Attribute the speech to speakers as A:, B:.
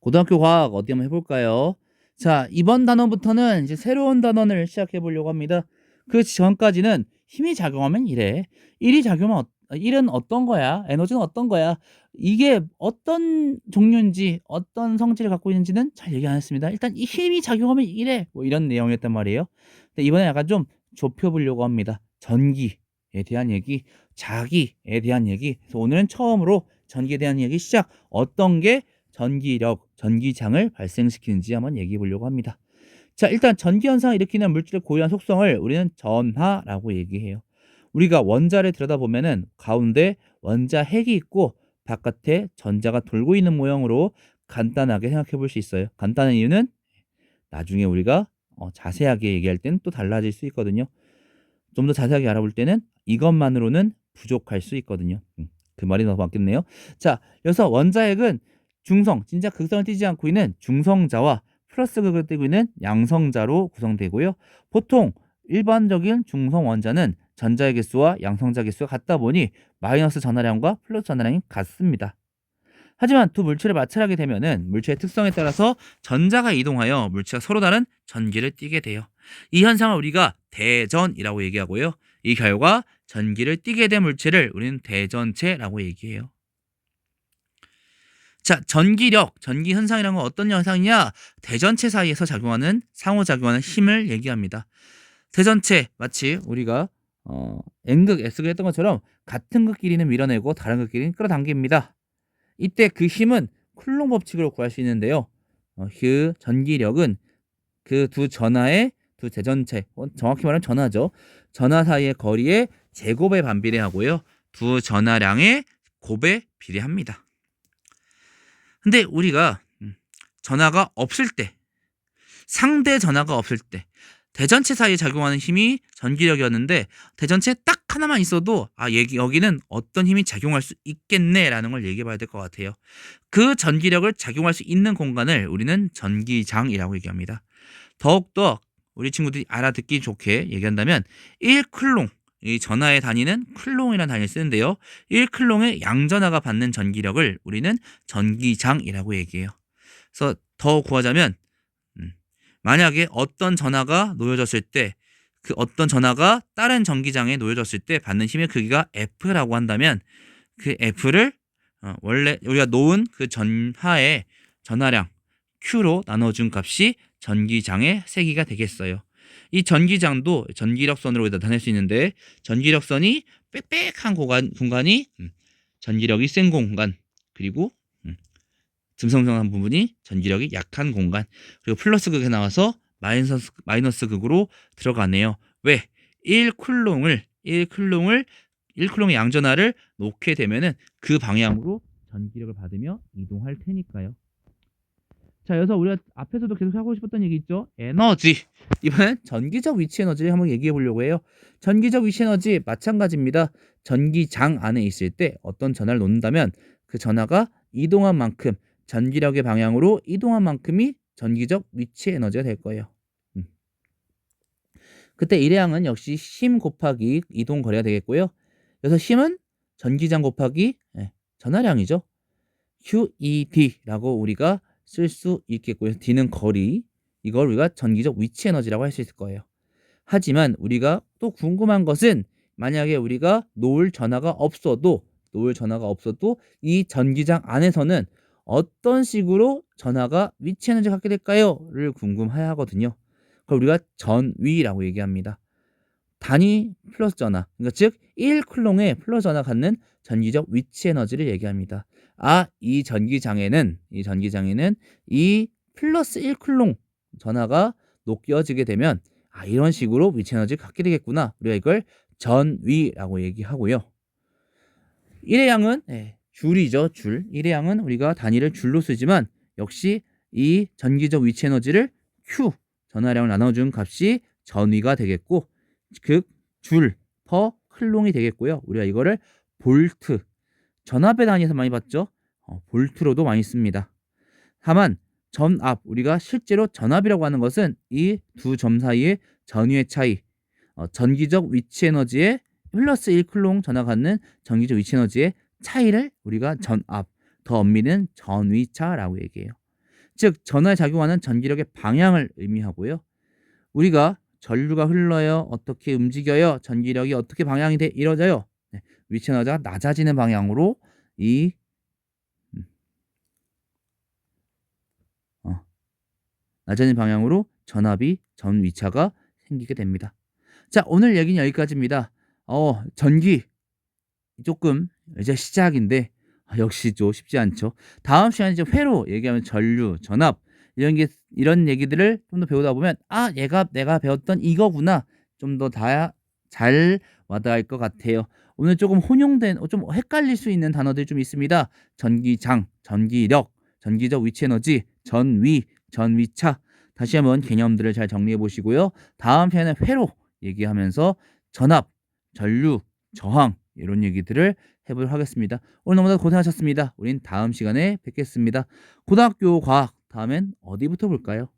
A: 고등학교 과학 어디 한번 해볼까요? 자, 이번 단원부터는 이제 새로운 단원을 시작해 보려고 합니다. 그 전까지는 힘이 작용하면 이래. 1이 작용하면 1은 어떤 거야? 에너지는 어떤 거야? 이게 어떤 종류인지 어떤 성질을 갖고 있는지는 잘 얘기 안 했습니다. 일단 이 힘이 작용하면 이래. 뭐 이런 내용이었단 말이에요. 근데 이번에 약간 좀 좁혀보려고 합니다. 전기에 대한 얘기, 자기에 대한 얘기. 그래서 오늘은 처음으로 전기에 대한 얘기 시작. 어떤 게 전기력, 전기장을 발생시키는지 한번 얘기해 보려고 합니다. 자, 일단 전기 현상을 일으키는 물질의 고유한 속성을 우리는 전하라고 얘기해요. 우리가 원자를 들여다보면은 가운데 원자 핵이 있고 바깥에 전자가 돌고 있는 모형으로 간단하게 생각해 볼 수 있어요. 간단한 이유는 나중에 우리가 자세하게 얘기할 때는 또 달라질 수 있거든요. 좀 더 자세하게 알아볼 때는 이것만으로는 부족할 수 있거든요. 그 말이 더 맞겠네요. 자, 여기서 원자핵은 중성, 진짜 극성을 띠지 않고 있는 중성자와 플러스 극을 띠고 있는 양성자로 구성되고요. 보통 일반적인 중성 원자는 전자의 개수와 양성자 개수가 같다 보니 마이너스 전하량과 플러스 전하량이 같습니다. 하지만 두 물체를 마찰하게 되면은 물체의 특성에 따라서 전자가 이동하여 물체가 서로 다른 전기를 띠게 돼요. 이 현상을 우리가 대전이라고 얘기하고요. 이 결과 전기를 띠게 된 물체를 우리는 대전체라고 얘기해요. 자, 전기력, 전기 현상이라는 건 어떤 현상이냐? 대전체 사이에서 작용하는 상호작용하는 힘을 얘기합니다. 대전체 마치 우리가 N극, S극 했던 것처럼 같은 극끼리는 밀어내고 다른 극끼리는 끌어당깁니다. 이때 그 힘은 쿨롱 법칙으로 구할 수 있는데요. 그 전기력은 그 두 전하의 두 대전체, 정확히 말하면 전하죠. 전하 사이의 거리의 제곱에 반비례하고요. 두 전하량의 곱에 비례합니다. 근데 우리가 전하가 없을 때, 상대 전하가 없을 때 대전체 사이에 작용하는 힘이 전기력이었는데 대전체 딱 하나만 있어도 여기는 어떤 힘이 작용할 수 있겠네라는 걸 얘기해 봐야 될 것 같아요. 그 전기력을 작용할 수 있는 공간을 우리는 전기장이라고 얘기합니다. 더욱더 우리 친구들이 알아듣기 좋게 얘기한다면 1쿨롱, 이 전하의 단위는 쿨롱이라는 단위를 쓰는데요. 1쿨롱의 양전하가 받는 전기력을 우리는 전기장이라고 얘기해요. 그래서 더 구하자면 만약에 어떤 전하가 놓여졌을 때 그 어떤 전하가 다른 전기장에 놓여졌을 때 받는 힘의 크기가 F라고 한다면 그 F를 원래 우리가 놓은 그 전하의 전하량 Q로 나눠준 값이 전기장의 세기가 되겠어요. 이 전기장도 전기력선으로 나타낼 수 있는데 전기력선이 빽빽한 공간이 전기력이 센 공간, 그리고 듬성듬성한 부분이 전기력이 약한 공간, 그리고 플러스 극에 나와서 마이너스 극으로 들어가네요. 왜? 1쿨롱의 양전하를 놓게 되면은 그 방향으로 전기력을 받으며 이동할 테니까요. 자, 여기서 우리가 앞에서도 계속 하고 싶었던 얘기 있죠? 에너지. 이번엔 전기적 위치 에너지를 한번 얘기해 보려고 해요. 전기적 위치 에너지 마찬가지입니다. 전기장 안에 있을 때 어떤 전하를 놓는다면 그 전하가 이동한 만큼, 전기력의 방향으로 이동한 만큼이 전기적 위치 에너지가 될 거예요. 그때 일회항은 역시 힘 곱하기 이동 거리가 되겠고요. 그래서 힘은 전기장 곱하기 전하량이죠. QED라고 우리가 쓸 수 있겠고요. D는 거리. 이걸 우리가 전기적 위치 에너지라고 할 수 있을 거예요. 하지만 우리가 또 궁금한 것은 만약에 우리가 놓을 전하가 없어도 이 전기장 안에서는 어떤 식으로 전하가 위치 에너지를 갖게 될까요?를 궁금해야 하거든요. 그걸 우리가 전위라고 얘기합니다. 단위 플러스 전하, 그러니까 즉 1쿨롱의 플러스 전하 갖는 전기적 위치 에너지를 얘기합니다. 이 전기장에는 이 플러스 1쿨롱 전하가 녹여지게 되면 이런 식으로 위치 에너지를 갖게 되겠구나. 우리가 이걸 전위라고 얘기하고요. 일회양은 줄이죠, 줄. 일회양은 우리가 단위를 줄로 쓰지만 역시 이 전기적 위치 에너지를 Q 전하량을 나눠준 값이 전위가 되겠고 줄 퍼 클롱이 되겠고요. 우리가 이거를 볼트, 전압의 단위에서 많이 봤죠. 볼트로도 많이 씁니다. 다만 전압, 우리가 실제로 전압이라고 하는 것은 이 두 점 사이의 전위의 차이, 전기적 위치 에너지의 플러스 1쿨롱 전하 갖는 전기적 위치 에너지의 차이를 우리가 전압, 더 엄밀히는 전위차라고 얘기해요. 즉 전하에 작용하는 전기력의 방향을 의미하고요. 우리가 전류가 흘러요. 어떻게 움직여요. 전기력이 어떻게 방향이 돼 이루어져요. 네, 위치 에너지가 낮아지는 방향으로 이 음, 어, 낮아지는 방향으로 전압이 전위차가 생기게 됩니다. 자, 오늘 얘기는 여기까지입니다. 전기 조금 이제 시작인데 역시 좀 쉽지 않죠. 다음 시간에 이제 회로 얘기하면 전류, 전압 이런 얘기들을 좀 더 배우다 보면 얘가 내가 배웠던 이거구나 좀 더 잘 와닿을 것 같아요. 오늘 조금 혼용된 좀 헷갈릴 수 있는 단어들이 좀 있습니다. 전기장, 전기력, 전기적 위치 에너지, 전위, 전위차. 다시 한번 개념들을 잘 정리해 보시고요. 다음 시간에 회로 얘기하면서 전압, 전류, 저항 이런 얘기들을 해보도록 하겠습니다. 오늘 너무나 고생하셨습니다. 우린 다음 시간에 뵙겠습니다. 고등학교 과학 다음엔 어디부터 볼까요?